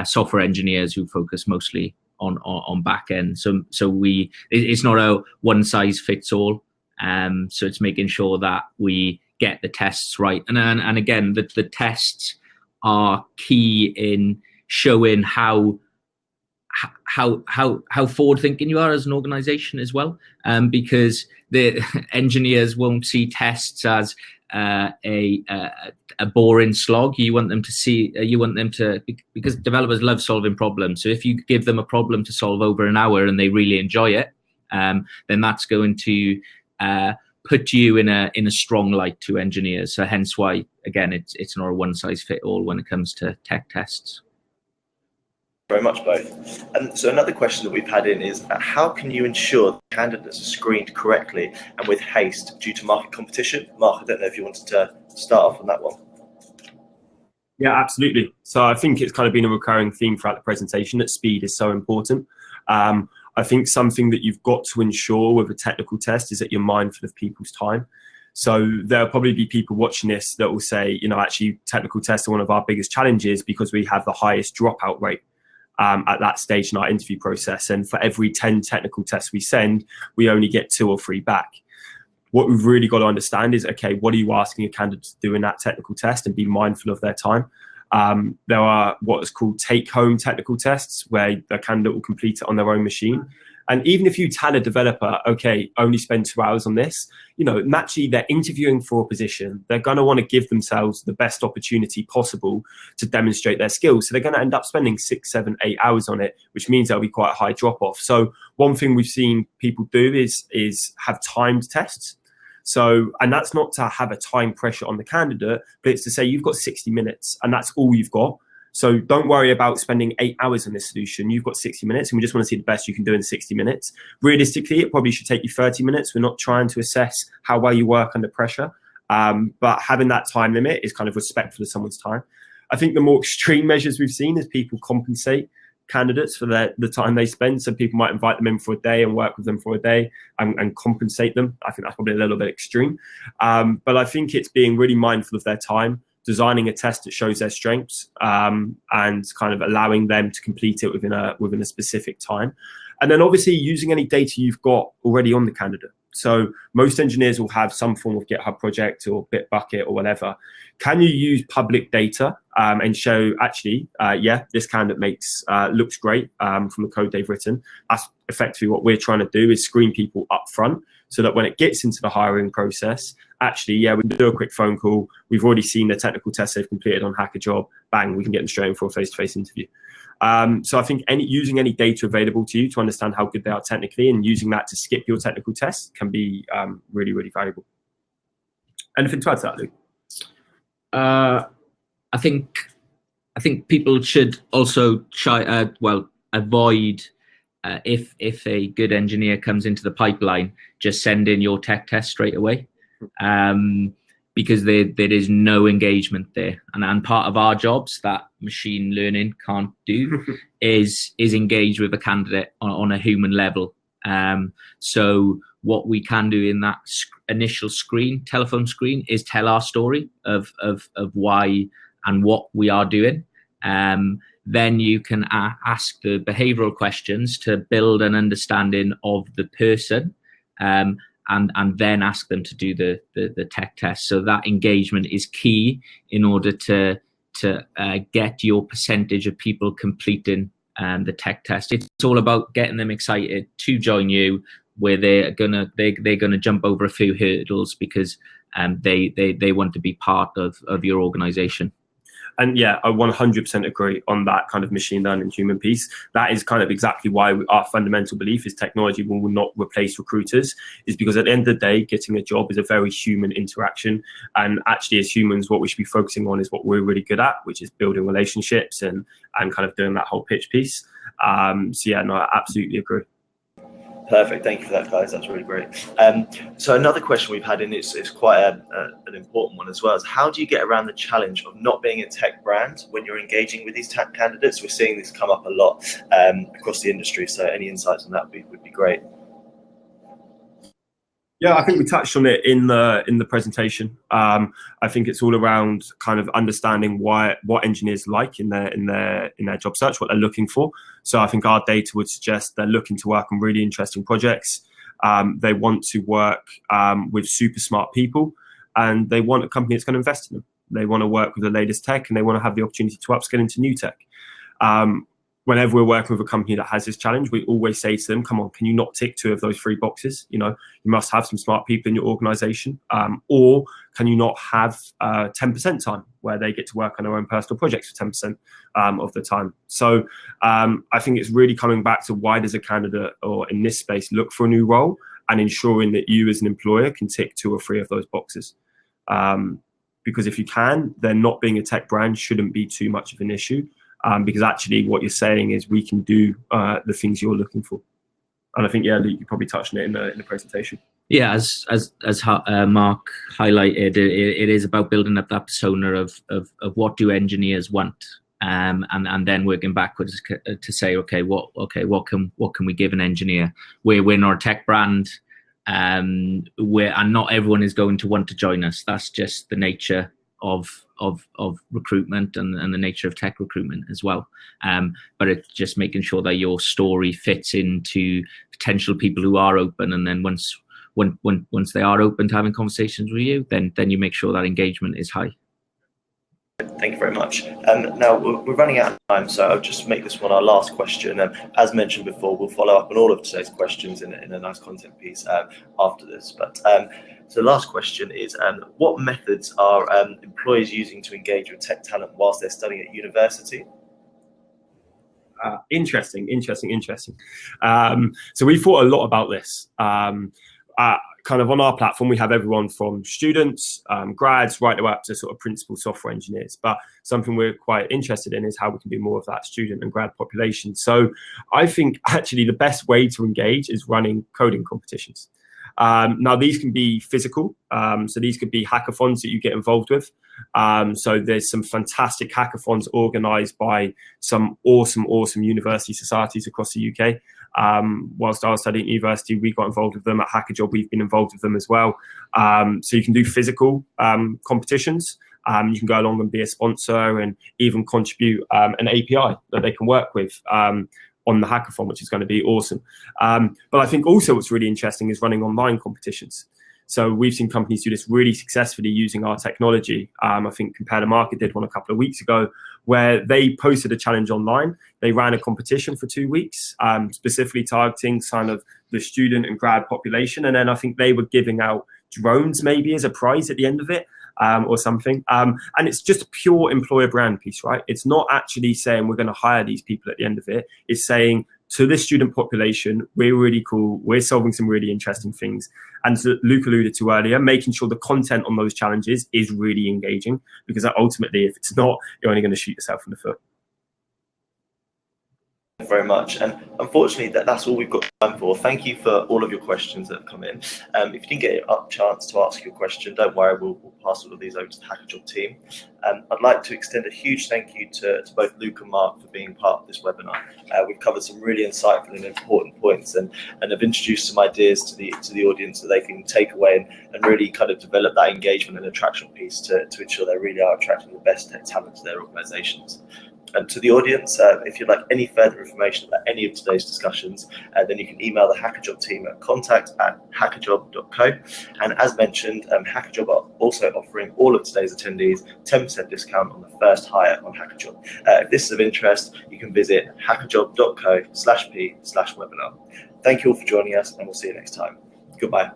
software engineers who focus mostly on back end. So it's not a one size fits all. So it's making sure that we get the tests right. And again, the tests are key in showing how forward thinking you are as an organization as well. Because the engineers won't see tests as a boring slog. You want them to because developers love solving problems. So if you give them a problem to solve over an hour and they really enjoy it, then that's going to put you in a strong light to engineers. So hence why, again, it's not a one size fit all when it comes to tech tests. Very much both. And so another question that we've had in is, how can you ensure that candidates are screened correctly and with haste due to market competition? Mark, I don't know if you wanted to start off on that one. Yeah, absolutely. So I think it's kind of been a recurring theme throughout the presentation that speed is so important. I think something that you've got to ensure with a technical test is that you're mindful of people's time. So there'll probably be people watching this that will say, actually technical tests are one of our biggest challenges because we have the highest dropout rate at that stage in our interview process. And for every 10 technical tests we send, we only get 2 or 3 back. What we've really got to understand is, okay, what are you asking a candidate to do in that technical test, and be mindful of their time. There are what is called take-home technical tests where the candidate will complete it on their own machine. And even if you tell a developer, okay, only spend 2 hours on this, naturally they're interviewing for a position. They're going to want to give themselves the best opportunity possible to demonstrate their skills. So they're going to end up spending 6, 7, 8 hours on it, which means there'll be quite a high drop off. So one thing we've seen people do is have timed tests. So, and that's not to have a time pressure on the candidate, but it's to say you've got 60 minutes and that's all you've got. So don't worry about spending 8 hours on this solution. You've got 60 minutes and we just want to see the best you can do in 60 minutes. Realistically, it probably should take you 30 minutes. We're not trying to assess how well you work under pressure, but having that time limit is kind of respectful of someone's time. I think the more extreme measures we've seen is people compensate candidates for the time they spend. So people might invite them in for a day and work with them for a day and compensate them. I think that's probably a little bit extreme. But I think it's being really mindful of their time, designing a test that shows their strengths, and kind of allowing them to complete it within a specific time. And then obviously using any data you've got already on the candidate. So most engineers will have some form of GitHub project or Bitbucket or whatever. Can you use public data and show, actually, yeah, this candidate looks great from the code they've written? That's effectively what we're trying to do, is screen people up front so that when it gets into the hiring process, actually, yeah, we can do a quick phone call. We've already seen the technical test they've completed on Hackajob. Bang, we can get them straight in for a face-to-face interview. So I think using any data available to you to understand how good they are technically and using that to skip your technical test can be really, really valuable. Anything to add to that, Luke? I think I think people should also try, avoid if a good engineer comes into the pipeline, just send in your tech test straight away, because there is no engagement there. And part of our jobs that machine learning can't do is engage with a candidate on a human level. So what we can do in that initial telephone screen, is tell our story of why and what we are doing. Then you can ask the behavioral questions to build an understanding of the person, and then ask them to do the tech test. So that engagement is key in order to get your percentage of people completing the tech test. It's all about getting them excited to join you, where they're gonna jump over a few hurdles because they want to be part of your organization. And yeah, I 100% agree on that kind of machine learning human piece. That is kind of exactly why our fundamental belief is technology will not replace recruiters, is because at the end of the day, getting a job is a very human interaction. And actually, as humans, what we should be focusing on is what we're really good at, which is building relationships and kind of doing that whole pitch piece. So yeah, no, I absolutely agree. Perfect. Thank you for that, guys. That's really great. So another question we've had, and it's quite an important one as well, is how do you get around the challenge of not being a tech brand when you're engaging with these tech candidates? We're seeing this come up a lot across the industry. So any insights on that would be great. Yeah, I think we touched on it in the presentation. I think it's all around kind of understanding what engineers like in their job search, what they're looking for. So I think our data would suggest they're looking to work on really interesting projects. They want to work with super smart people, and they want a company that's going to invest in them. They want to work with the latest tech, and they want to have the opportunity to upskill into new tech. Whenever we're working with a company that has this challenge, we always say to them, come on, can you not tick 2 of those 3 boxes? You know, you must have some smart people in your organization, or can you not have 10% time where they get to work on their own personal projects for 10% of the time? So I think it's really coming back to why does a candidate, or in this space, look for a new role, and ensuring that you as an employer can tick 2 or 3 of those boxes. Because if you can, then not being a tech brand shouldn't be too much of an issue. Because actually what you're saying is we can do the things you're looking for. And I think, yeah, Luke, you probably touched on it in the presentation. Yeah, as Mark highlighted, it is about building up that persona of what do engineers want, and then working backwards to say, what can we give an engineer? We're not a tech brand, and not everyone is going to want to join us. That's just the nature of recruitment and the nature of tech recruitment as well. But it's just making sure that your story fits into potential people who are open, and then once they are open to having conversations with you, then you make sure that engagement is high. Thank you very much. Now we're running out of time, so I'll just make this one our last question. As mentioned before, we'll follow up on all of today's questions in a nice content piece after this. But so the last question is, what methods are employers using to engage with tech talent whilst they're studying at university? Interesting. So we thought a lot about this. Kind of on our platform, we have everyone from students, grads, right up to sort of principal software engineers. But something we're quite interested in is how we can do more of that student and grad population. So I think actually the best way to engage is running coding competitions. Now, these can be physical. So these could be hackathons that you get involved with. So there's some fantastic hackathons organized by some awesome university societies across the UK. Whilst I was studying at university, we got involved with them. At Hackajob, we've been involved with them as well. So you can do physical competitions. You can go along and be a sponsor and even contribute an API that they can work with on the hackathon, which is going to be awesome. But I think also what's really interesting is running online competitions. So we've seen companies do this really successfully using our technology. I think Compare the Market did one a couple of weeks ago where they posted a challenge online. They ran a competition for 2 weeks, specifically targeting kind of the student and grad population. And then I think they were giving out drones maybe as a prize at the end of it. Or something. And it's just a pure employer brand piece, right? It's not actually saying we're going to hire these people at the end of it. It's saying to this student population, we're really cool. We're solving some really interesting things. And as Luke alluded to earlier, making sure the content on those challenges is really engaging, because ultimately, if it's not, you're only going to shoot yourself in the foot. Very much, and unfortunately that's all we've got time for. Thank you for all of your questions that have come in. If you didn't get a chance to ask your question, don't worry, we'll pass all of these over to the Hackajob team. I'd like to extend a huge thank you to both Luke and Mark for being part of this webinar. We've covered some really insightful and important points, and have introduced some ideas to the audience that they can take away and really kind of develop that engagement and attraction piece to ensure they really are attracting the best tech talent to their organizations. And to the audience, if you'd like any further information about any of today's discussions, then you can email the Hackajob team at contact@hackajob.co. And as mentioned, Hackajob are also offering all of today's attendees 10% discount on the first hire on Hackajob. If this is of interest, you can visit hackajob.co/p/webinar. Thank you all for joining us, and we'll see you next time. Goodbye.